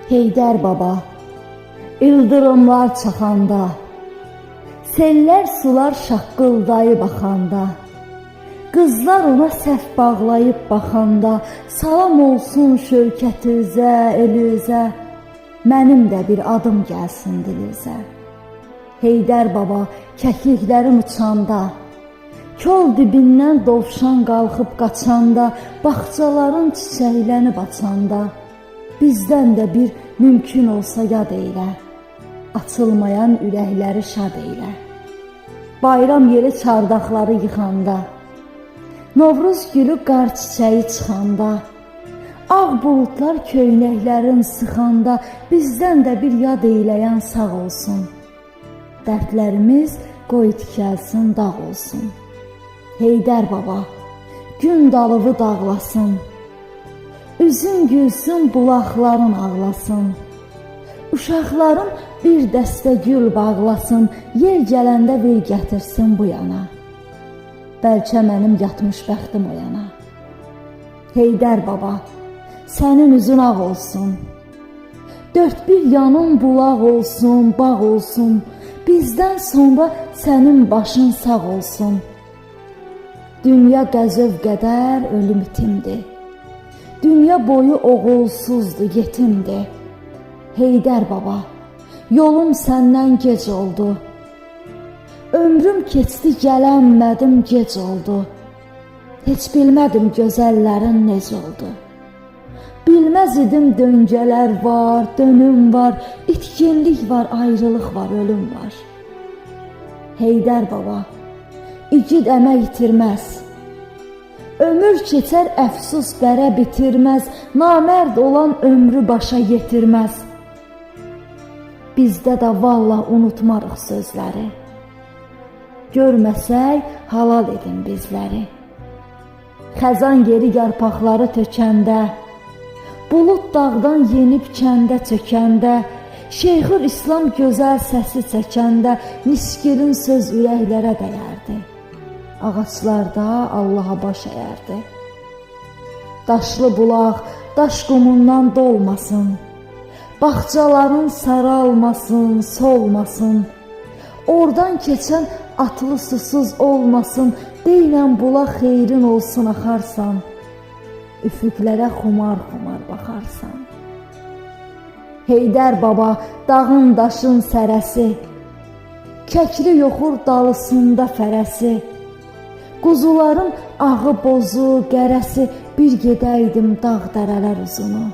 Heydər baba, ildırımlar çaxanda, sellər sular şaqqıldayıb axanda, qızlar ona səhv bağlayıb baxanda, salam olsun şövkətinizə, elinizə, mənim də bir adım gəlsin dilinizə. Heydər baba, kəkliklərim uçanda, kol dibindən dovşan qalxıb qaçanda, bağçaların çiçəklənib açanda, bizdən də bir mümkün olsa yad eylə, açılmayan ürəkləri şad eylə. Bayram yeri çardaqları yıxanda, Novruz gülü qar çiçəyi çıxanda, ağ bulutlar köynəklərin sıxanda, bizdən də bir yad eyləyən sağ olsun. Dərdlərimiz qoy tikəlsin, dağ olsun. Heydər baba, gün dalıvı dağlasın, üzün gülsün, bulaqların ağlasın, uşaqların bir dəstə gül bağlasın, yer gələndə ver gətirsin bu yana, bəlkə mənim yatmış bəxtim o yana. Heydər baba, sənin üzün ağ olsun, dörd bir yanın bulaq olsun, bağ olsun, bizdən sonra sənin başın sağ olsun. Dünya qəzöv qədər ölüm itimdir, dünya boyu oğulsuzdur, yetimdir. Heydər baba, yolum səndən gec oldu, ömrüm keçdi gələnmədim gec oldu, heç bilmədim gözəllərin necə oldu. Bilməz idim döngələr var, dönüm var, itkinlik var, ayrılıq var, ölüm var. Heydər baba, igid əmək itirməz, ömür keçər əfsus bərə bitirməz, namərd olan ömrü başa yetirməz. Bizdə də vallah unutmarıq sözləri, görməsək halal edin bizləri. Xəzan yeri yarpaqları tökəndə, bulud dağdan yenib kəndə çökəndə, Şeyxül İslam gözəl səsi çəkəndə, Niskirin söz ürəklərə dəyərdi, ağaçlarda Allaha baş əyərdi. Daşlı bulaq daş qumundan dolmasın, bağçaların saralmasın, solmasın, oradan keçən atlı susuz olmasın, deynən bulaq xeyrin olsun axarsan, üfüqlərə xumar-xumar baxarsan. Heydər baba, dağın daşın sərəsi, kəkli yoxur dalısında fərəsi, quzuların ağı bozu, qərəsi, bir gedəydim dağ dərələr uzunu.